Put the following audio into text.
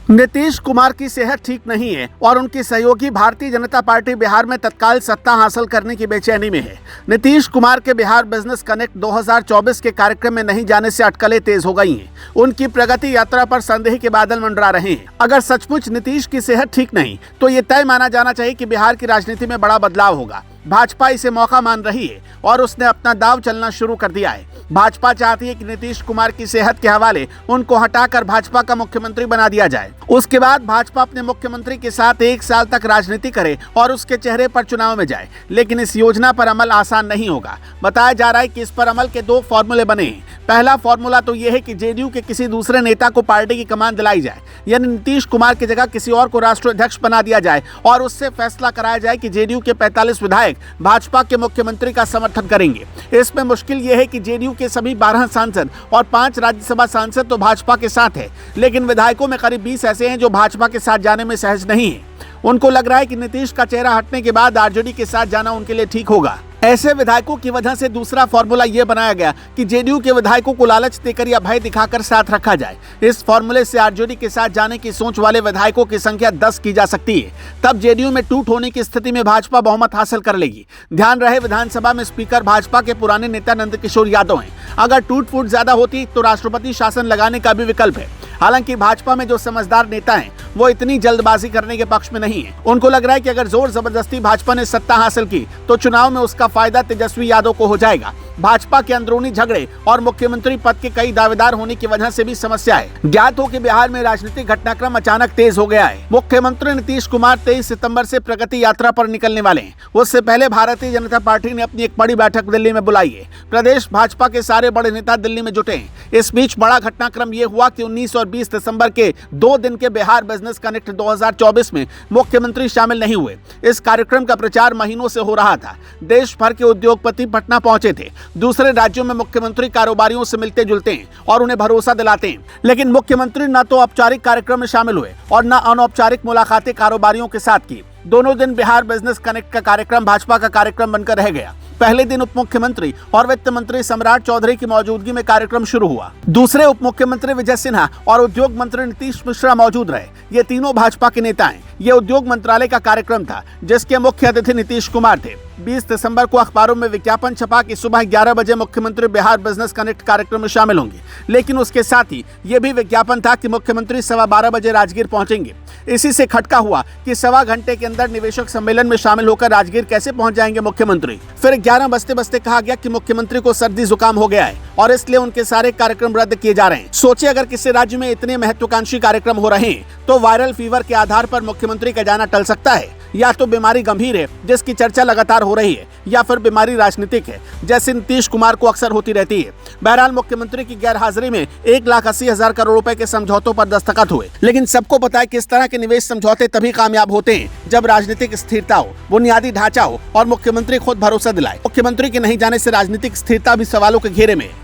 नीतीश कुमार की सेहत ठीक नहीं है और उनकी सहयोगी भारतीय जनता पार्टी बिहार में तत्काल सत्ता हासिल करने की बेचैनी में है। नीतीश कुमार के बिहार बिजनेस कनेक्ट 2024 के कार्यक्रम में नहीं जाने से अटकलें तेज हो गई हैं। उनकी प्रगति यात्रा पर संदेह के बादल मंडरा रहे हैं। अगर सचमुच नीतीश की सेहत ठीक नहीं तो ये तय माना जाना चाहिए कि बिहार की राजनीति में बड़ा बदलाव होगा। भाजपा इसे मौका मान रही है और उसने अपना दांव चलना शुरू कर दिया है। भाजपा चाहती है कि नीतीश कुमार की सेहत के हवाले उनको हटाकर भाजपा का मुख्यमंत्री बना दिया जाए। उसके बाद भाजपा अपने मुख्यमंत्री के साथ 1 साल तक राजनीति करे और उसके चेहरे पर चुनाव में जाए। लेकिन इस योजना पर अमल आसान नहीं होगा। बताया जा रहा है कि इस पर अमल के 2 फॉर्मूले बने हैं। पहला फॉर्मूला तो यह है कि जेडीयू के किसी दूसरे नेता को पार्टी की कमान दिलाई जाए, यानी नीतीश कुमार की जगह किसी और को राष्ट्रीय अध्यक्ष बना दिया जाए और उससे फैसला कराया जाए कि जेडीयू के 45 विधायक भाजपा के मुख्यमंत्री का समर्थन करेंगे। इसमें मुश्किल यह है कि जेडीयू के सभी 12 सांसद और 5 राज्यसभा सांसद तो भाजपा के साथ है, लेकिन विधायकों में करीब 20 ऐसे हैं जो भाजपा के साथ जाने में सहज नहीं है। उनको लग रहा है कि नीतीश का चेहरा हटने के बाद आरजेडी के साथ जाना उनके लिए ठीक होगा। ऐसे विधायकों की वजह से दूसरा फॉर्मूला यह बनाया गया कि जेडीयू के विधायकों को लालच देकर या भय दिखाकर साथ रखा जाए। इस फॉर्मूले से आरजेडी के साथ जाने की सोच वाले विधायकों की संख्या 10 की जा सकती है। तब जेडीयू में टूट होने की स्थिति में भाजपा बहुमत हासिल कर लेगी। ध्यान रहे, विधानसभा में स्पीकर भाजपा के पुराने नेता नंदकिशोर यादव हैं। अगर टूट फूट ज्यादा होती तो राष्ट्रपति शासन लगाने का भी विकल्प है। हालांकि भाजपा में जो समझदार नेता हैं वो इतनी जल्दबाजी करने के पक्ष में नहीं है। उनको लग रहा है कि अगर जोर जबरदस्ती भाजपा ने सत्ता हासिल की तो चुनाव में उसका फायदा तेजस्वी यादव को हो जाएगा। भाजपा के अंदरूनी झगड़े और मुख्यमंत्री पद के कई दावेदार होने की वजह से भी समस्या है। ज्ञात हो कि बिहार में राजनीतिक घटनाक्रम अचानक तेज हो गया है। मुख्यमंत्री नीतीश कुमार 23 सितंबर से प्रगति यात्रा पर निकलने वाले हैं। उससे पहले भारतीय जनता पार्टी ने अपनी एक बड़ी बैठक दिल्ली में बुलाई है। प्रदेश भाजपा के सारे बड़े नेता दिल्ली में जुटे हैं। इस बीच बड़ा घटनाक्रम ये हुआ कि 19 और 20 दिसंबर के 2 दिन के बिहार बिजनेस कनेक्ट 2024 में मुख्यमंत्री शामिल नहीं हुए। इस कार्यक्रम का प्रचार महीनों से हो रहा था। देश भर के उद्योगपति पटना पहुंचे थे। दूसरे राज्यों में मुख्यमंत्री कारोबारियों से मिलते जुलते हैं और उन्हें भरोसा दिलाते हैं, लेकिन मुख्यमंत्री न तो औपचारिक कार्यक्रम में शामिल हुए और न अनौपचारिक मुलाकातें कारोबारियों के साथ की। दोनों दिन बिहार बिजनेस कनेक्ट का कार्यक्रम भाजपा का कार्यक्रम बनकर रह गया। पहले दिन उप मुख्यमंत्री और वित्त मंत्री सम्राट चौधरी की मौजूदगी में कार्यक्रम शुरू हुआ। दूसरे उप मुख्यमंत्री विजय सिन्हा और उद्योग मंत्री नीतीश मिश्रा मौजूद रहे। ये तीनों भाजपा के नेता हैं। ये उद्योग मंत्रालय का कार्यक्रम था जिसके मुख्य अतिथि नीतीश कुमार थे। 20 दिसंबर को अखबारों में विज्ञापन छपा कि सुबह 11 बजे मुख्यमंत्री बिहार बिजनेस कनेक्ट कार्यक्रम में शामिल होंगे, लेकिन उसके साथ ही यह भी विज्ञापन था कि मुख्यमंत्री 12:15 बजे राजगीर पहुंचेंगे। इसी से खटका हुआ कि 1.25 घंटे के अंदर निवेशक सम्मेलन में शामिल होकर राजगीर कैसे पहुंच जाएंगे मुख्यमंत्री। फिर 11 बजते बजते कहा गया कि मुख्यमंत्री को सर्दी जुकाम हो गया है और इसलिए उनके सारे कार्यक्रम रद्द किए जा रहे हैं। सोचिए, अगर किसी राज्य में इतने महत्वाकांक्षी कार्यक्रम हो रहे हैं तो वायरल फीवर के आधार पर मुख्यमंत्री का जाना टल सकता है। या तो बीमारी गंभीर है जिसकी चर्चा लगातार हो रही है, या फिर बीमारी राजनीतिक है जैसे नीतीश कुमार को अक्सर होती रहती है। बहरहाल मुख्यमंत्री की गैरहाजिरी में 1,80,000 करोड़ रुपए के समझौतों पर दस्तखत हुए। लेकिन सबको पता है कि इस तरह के निवेश समझौते तभी कामयाब होते हैं जब राजनीतिक स्थिरता हो, बुनियादी ढांचा हो और मुख्यमंत्री खुद भरोसा दिलाए। मुख्यमंत्री के नहीं जाने से राजनीतिक स्थिरता भी सवालों के घेरे में है।